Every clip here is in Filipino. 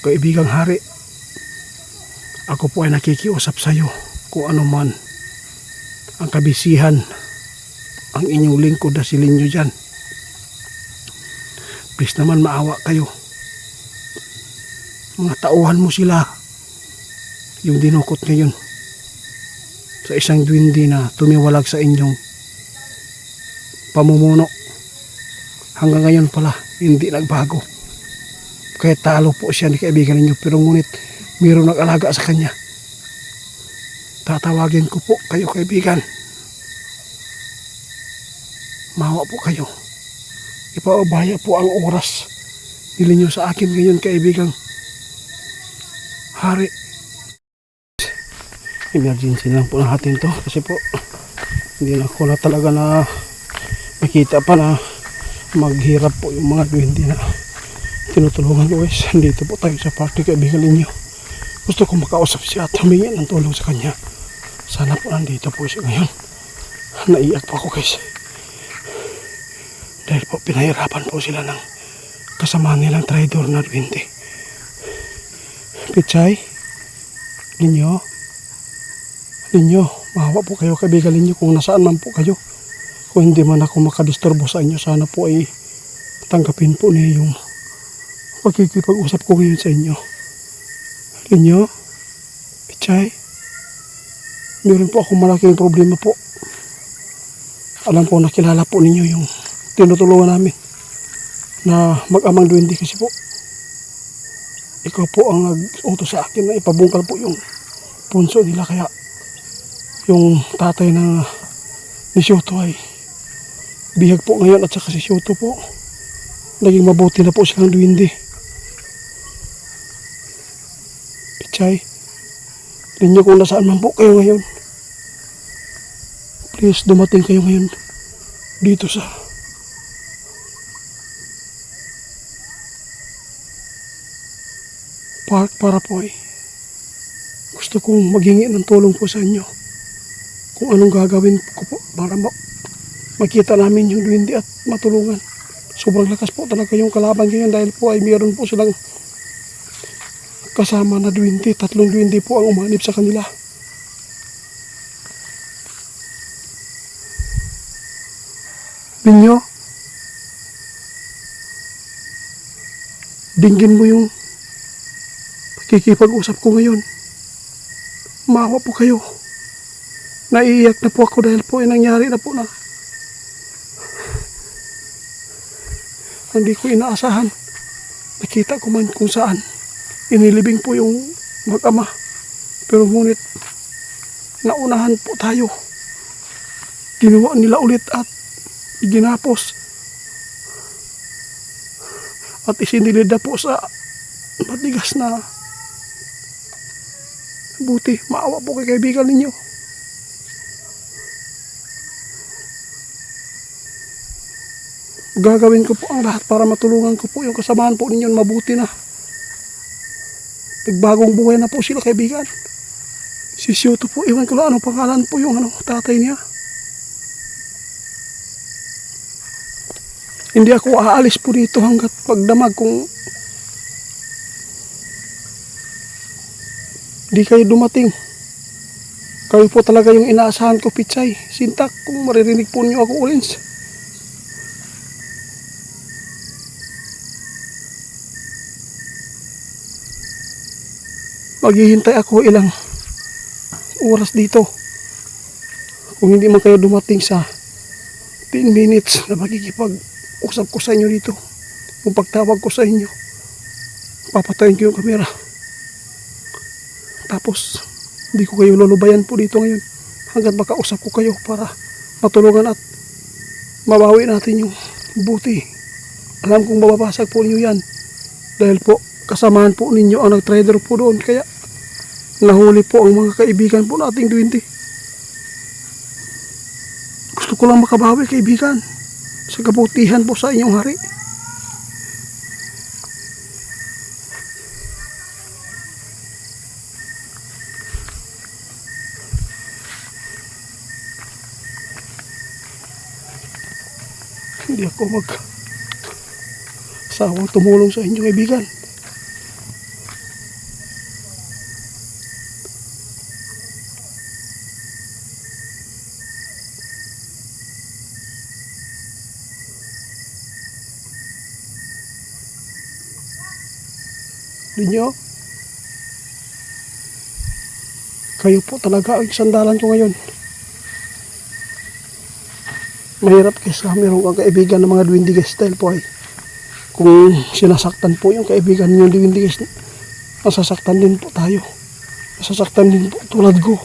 Kaibigang hari, ako po ay nakikiusap sa iyo kung ano man ang kabisihan ang inyong lingkod na silin nyo dyan. Please naman maawa kayo. Mga tauhan mo sila yung dinukot ngayon sa isang duwindi na tumiwalag sa inyong pamumuno. Hanggang ngayon pala hindi nagbago. Kaya talo po siya ni kaibigan ninyo, pero ngunit mayroong nag-alaga sa kanya. Tatawagin ko po kayo kaibigan. Mawa po kayo. Ipaubaya po ang oras nilinyo sa akin ngayon kaibigang hari. Emergency lang po natin to kasi po hindi na ko na talaga na makita pa na maghirap po yung mga duwende na tinutulungan ko guys. Dito po tayo sa party kaibigan ninyo. Gusto ko makausap siya at humingi ng tulong sa kanya. Sana po nandito po siya ngayon. Naiyak po ako guys. Dahil po pinahirapan po sila ng kasama nilang traidor na duwende. Pichay, ninyo, mahawa po kayo kaibigan ninyo kung nasaan man po kayo. Kung hindi man ako makadisturbo sa inyo, sana po ay tanggapin po niyo yung pagkikipag-usap ko ngayon sa inyo. Ninyo, Pichay, meron po akong malaking problema po. Alam ko nakilala po ninyo yung tinutulungan namin na mag-amang duwende kasi po. Ikaw po ang nag-utos sa akin na ipabungkal po yung punso nila, kaya yung tatay na ni Shoto ay bihag po ngayon at saka si Shoto po naging mabuti na po silang duwende. Pichay, ninyo kung nasaan man po kayo ngayon, please dumating kayo ngayon dito sa park para po ay gusto kong maghingi ng tulong po sa inyo kung anong gagawin ko po para makita namin yung duwende at matulungan. Sobrang lakas po talaga yung kalaban ngayon dahil po ay meron po silang kasama na duwende. 3 duwende po ang umanib sa kanila. Binyo, dinggin mo yung pakikipag-usap ko ngayon. Maawa po kayo. Naiiyak na po ako dahil po ay nangyari na po na hindi ko inaasahan. Nakita ko man kung saan inilibing po yung mag-ama, pero ngunit naunahan po tayo. Ginawa nila ulit at ginapos at isinilid na po sa matigas na buti. Maawa po kay kaibigan ninyo. Gagawin ko po ang lahat para matulungan ko po yung kasamahan po ninyo mabuti na. Nagbagong buhay na po sila kaibigan. Si Shoto po, iwan ko lang anong pangalan po yung tatay niya. Hindi ako aalis po dito hanggat pagdamag kung di kayo dumating. Kayo po talaga yung inaasahan ko, Pichay. Sintak, kung maririnig po niyo ako, Ulins. Maghihintay ako ilang oras dito. Kung hindi man kayo dumating sa 10 minutes na magkikipag-usap ko sa inyo dito, kung pagtawag ko sa inyo, papatayin ko yung kamera. Tapos hindi ko kayo lulubayan po dito ngayon hanggat makausap ko kayo para matulungan at mabawi natin yung buti. Alam kong mababasag po ninyo yan dahil po kasamahan po ninyo ang nag-trader po doon, kaya nahuli po ang mga kaibigan po nating duwende. Gusto ko lang makabawi kaibigan sa kabutihan po sa inyong hari. Hindi ako sawang tumulong sa inyo kaibigan. Ninyo, kayo po talaga ang sandalan ko ngayon. Mahirap kasi mayroon kang kaibigan ng mga duwindi guys dahil po ay kung sinasaktan po yung kaibigan niyo duwindi guys, masasaktan din po tayo. Masasaktan din po tulad ko.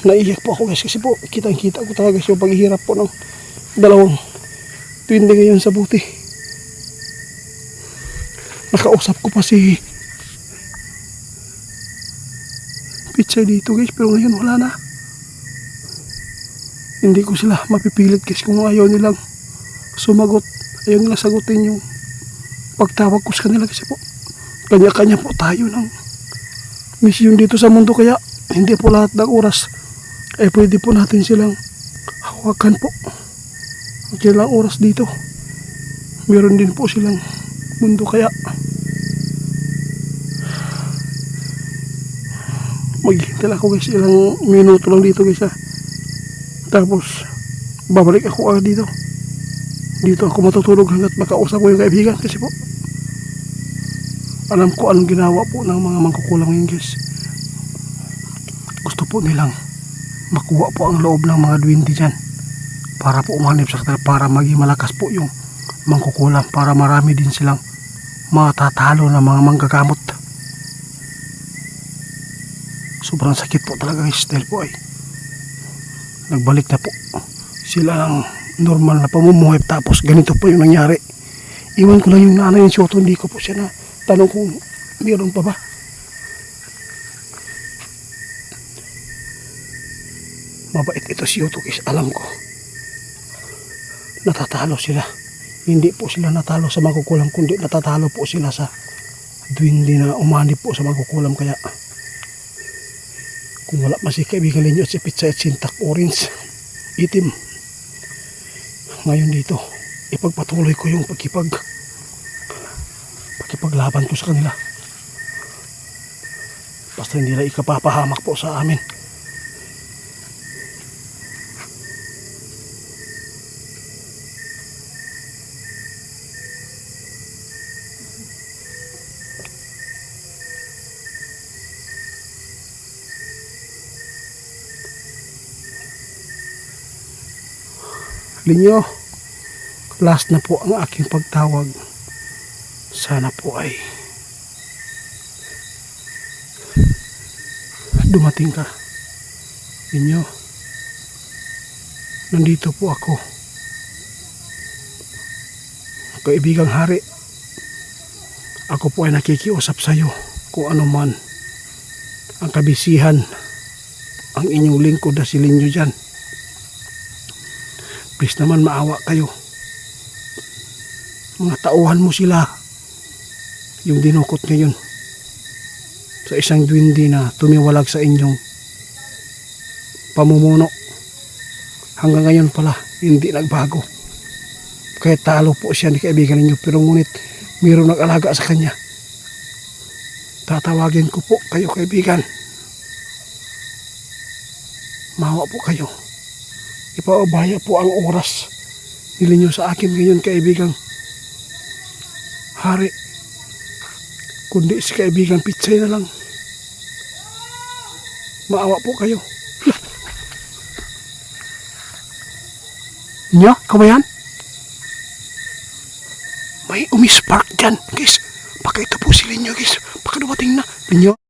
Naiyak po ako guys kasi po kitang-kita ko talaga guys yung paghihirap po ng dalawang duwindi ngayon sa buti. Nakausap ko pa si Pitsay dito guys pero ngayon wala na. Hindi ko sila mapipilit guys kung ayaw nilang sumagot. Ayaw nilang sagutin yung pagtawag ko sa kanila kasi po kanya-kanya po tayo ng misyon dito sa mundo kaya hindi po lahat ng oras ay pwede po natin silang hawakan po. Ang kailang oras dito meron din po silang mundo kaya maghihintay ako guys ilang minuto lang dito guys ha. Tapos babalik ako agad dito ako matutulog hanggat makausap ko yung kaibigan kasi po alam ko anong ginawa po ng mga mangkukulam ngayon guys. Gusto po nilang makuha po ang loob ng mga duwindi dyan para po umanib sa kanila, para maging malakas po yung mangkukulam, para marami din silang matatalo ng mga manggagamot. Sobrang sakit po talaga guys dahil po ay nagbalik na po sila ng normal na pamumuhay tapos ganito po yung nangyari. Iwan ko lang yung nanay ng Shoto, hindi ko po siya na tanong kung mayroon pa ba. Mabait ito si Shoto guys, alam ko natatalo sila. Hindi po sila natalo sa makukulam kundi natatalo po sila sa duwindi na umanib po sa makukulam kaya kung wala man si kaibigan ninyo at si Pitsay at Sintak Orange itim ngayon dito ipagpatuloy ko yung pakipaglaban ko sa kanila basta hindi na ikapapahamak po sa amin. Linyo, last na po ang aking pagtawag. Sana po ay dumating ka. Linyo, nandito po ako. Kaibigang hari, ako po ay nakikiusap sa iyo kung ano man ang kabisihan ang inyong lingkod na si Linyo dyan. Please naman maawa kayo. Mga tauhan mo sila. Yung dinukot ngayon. Sa isang duwindi na tumiwalag sa inyong pamumuno. Hanggang ngayon pala, hindi nagbago. Kaya talo po siya ni kaibigan ninyo. Pero ngunit, mayroong nag-alaga sa kanya. Tatawagin ko po kayo kaibigan. Maawa po kayo. Ipaubaya po ang oras nila nyo sa akin ngayon kaibigang hari kundi si kaibigang Pitsay na lang. Maawa po kayo. Nya, kabayan? May umispark dyan guys. Baka ito po si Linyo guys. Baka dumating na Linyo.